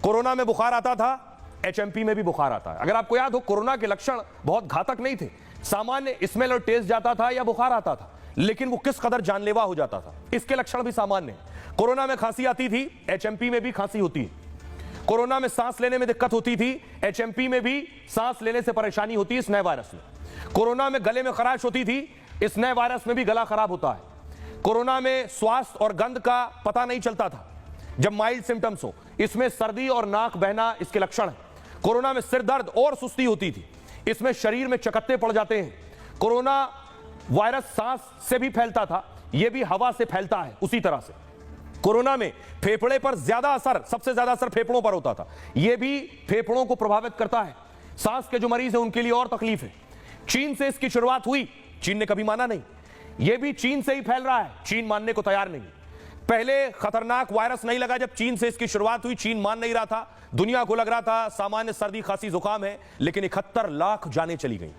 Corona में बुखार आता था, एचएमपी में भी बुखार आता है। अगर आपको याद हो, कोरोना के लक्षण बहुत घातक नहीं थे, सामान्य स्मेल और टेस्ट जाता था या बुखार आता था, लेकिन वो किस कदर जानलेवा हो जाता था, इसके लक्षण भी सामान्य हैं। कोरोना में खांसी आती थी, एचएमपी में भी खांसी होती है। कोरोना में सांस लेने में दिक्कत होती थी, एचएमपी में भी सांस लेने से परेशानी होती है इस नए वायरस में। कोरोना में गले में खराश होती थी, इस नए वायरस में भी गला खराब होता है। कोरोना में स्वास्थ्य और गंध का पता नहीं चलता था जब माइल्ड सिम्टम्स हो, इसमें सर्दी और नाक बहना इसके लक्षण है। कोरोना में सिर दर्द और सुस्ती होती थी, इसमें शरीर में चकत्ते पड़ जाते हैं। कोरोना वायरस सांस से भी फैलता था, यह भी हवा से फैलता है उसी तरह से। कोरोना में फेफड़े पर ज्यादा असर, सबसे ज्यादा असर फेफड़ों पर होता था, यह भी फेफड़ों को प्रभावित करता है। सांस के जो मरीज हैं उनके लिए और तकलीफ है। चीन से इसकी शुरुआत हुई, चीन ने कभी माना नहीं, यह भी चीन से ही फैल रहा है, चीन मानने को तैयार नहीं। पहले खतरनाक वायरस नहीं लगा जब चीन से इसकी शुरुआत हुई, चीन मान नहीं रहा था, दुनिया को लग रहा था सामान्य सर्दी खांसी जुकाम है, लेकिन 71 लाख जानें चली गई।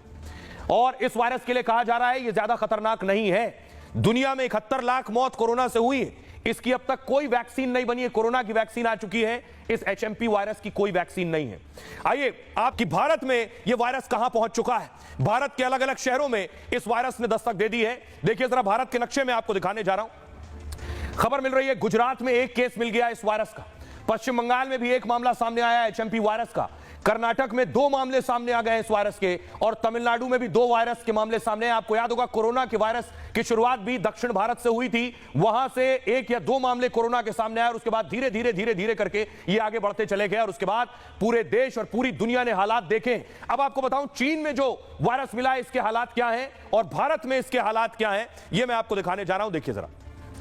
और इस वायरस के लिए कहा जा रहा है यह ज्यादा खतरनाक नहीं है। दुनिया में 71 लाख मौत कोरोना से हुई है, इसकी अब तक कोई वैक्सीन नहीं बनी है। कोरोना की वैक्सीन आ चुकी है, इस एचएमपी वायरस की कोई वैक्सीन नहीं है। आइए आपकी भारत में यह वायरस कहां पहुंच चुका है, भारत के अलग अलग शहरों में इस वायरस ने दस्तक दे दी है। देखिए जरा भारत के नक्शे में आपको दिखाने जा रहा हूं। खबर मिल रही है गुजरात में एक केस मिल गया इस वायरस का, पश्चिम बंगाल में भी एक मामला सामने आया है एचएमपी वायरस का, कर्नाटक में 2 मामले सामने आ गए इस वायरस के, और तमिलनाडु में भी 2 वायरस के मामले सामने आए। आपको याद होगा कोरोना के वायरस की शुरुआत भी दक्षिण भारत से हुई थी, वहां से 1 या 2 मामले कोरोना के सामने आए और उसके बाद धीरे धीरे करके ये आगे बढ़ते चले गए और उसके बाद पूरे देश और पूरी दुनिया ने हालात देखे। अब आपको बताऊं चीन में जो वायरस मिला है इसके हालात क्या हैं और भारत में इसके हालात क्या हैं, ये मैं आपको दिखाने जा रहा हूं। देखिए जरा,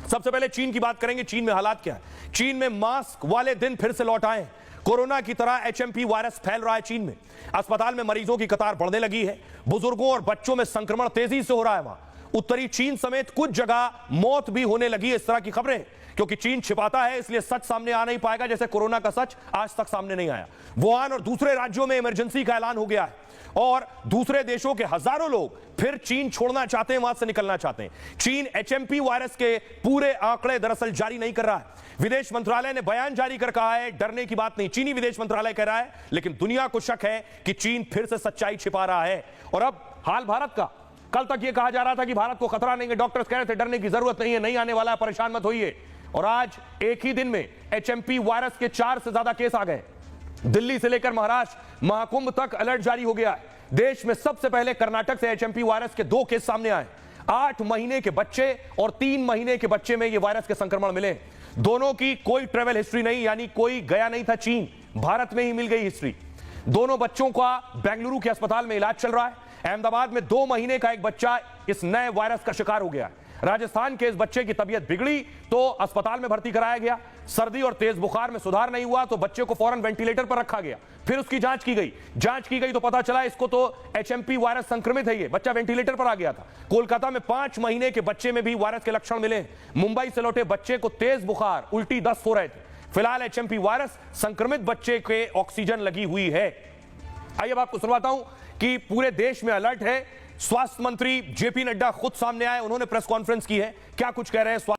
सबसे पहले चीन की बात करेंगे। चीन में हालात क्या है? चीन में मास्क वाले दिन फिर से लौट आए हैं। कोरोना की तरह एचएमपी वायरस फैल रहा है चीन में, अस्पताल में मरीजों की कतार बढ़ने लगी है, बुजुर्गों और बच्चों में संक्रमण तेजी से हो रहा है। वहां उत्तरी चीन समेत कुछ जगह मौत भी होने लगी है। इस तरह की खबरें, क्योंकि चीन छिपाता है इसलिए सच सामने आ नहीं पाएगा, जैसे कोरोना का सच आज तक सामने नहीं आया। वुहान और दूसरे राज्यों में इमरजेंसी का ऐलान हो गया है और दूसरे देशों के हजारों लोग फिर चीन छोड़ना चाहते हैं, वहां से निकलना चाहते हैं। चीन एचएमपी वायरस के पूरे आंकड़े दरअसल जारी नहीं कर रहा है। विदेश मंत्रालय ने बयान जारी कर कहा है डरने की बात नहीं, चीनी विदेश मंत्रालय कह रहा है, लेकिन दुनिया को शक है कि चीन फिर से सच्चाई छिपा रहा है। और अब हाल भारत का, कल तक यह कहा जा रहा था कि भारत को खतरा नहीं है, डॉक्टर्स कह रहे थे डरने की जरूरत नहीं है, नहीं आने वाला है, परेशान मत होइए। और आज एक ही दिन में एचएमपी वायरस के 4 से ज्यादा केस आ गए। दिल्ली से लेकर महाराष्ट्र, महाकुंभ तक अलर्ट जारी हो गया है। देश में सबसे पहले कर्नाटक से एचएमपी वायरस के 2 केस सामने आए। 8 महीने के बच्चे और 3 महीने के बच्चे में यह वायरस के संक्रमण मिले। दोनों की कोई ट्रेवल हिस्ट्री नहीं, यानी कोई गया नहीं था चीन, भारत में ही मिल गई हिस्ट्री। दोनों बच्चों का बेंगलुरु के अस्पताल में इलाज चल रहा है। अहमदाबाद में 2 महीने का एक बच्चा इस नए वायरस का शिकार हो गया। राजस्थान के इस बच्चे की तबीयत बिगड़ी तो अस्पताल में भर्ती कराया गया। सर्दी और तेज बुखार में सुधार नहीं हुआ तो बच्चे को फौरन वेंटिलेटर पर रखा गया। फिर उसकी जांच की गई तो पता चला इसको तो एचएमपी वायरस संक्रमित है। ये बच्चा वेंटिलेटर पर आ गया था। कोलकाता में 5 महीने के बच्चे में भी वायरस के लक्षण मिले। मुंबई से लौटे बच्चे को तेज बुखार, उल्टी, दस्त हो रहे थे। फिलहाल एचएमपी वायरस संक्रमित बच्चे के ऑक्सीजन लगी हुई है। आइए अब आपको सुनवाता हूं कि पूरे देश में अलर्ट है। स्वास्थ्य मंत्री जेपी नड्डा खुद सामने आए, उन्होंने प्रेस कॉन्फ्रेंस की है, क्या कुछ कह रहे हैं।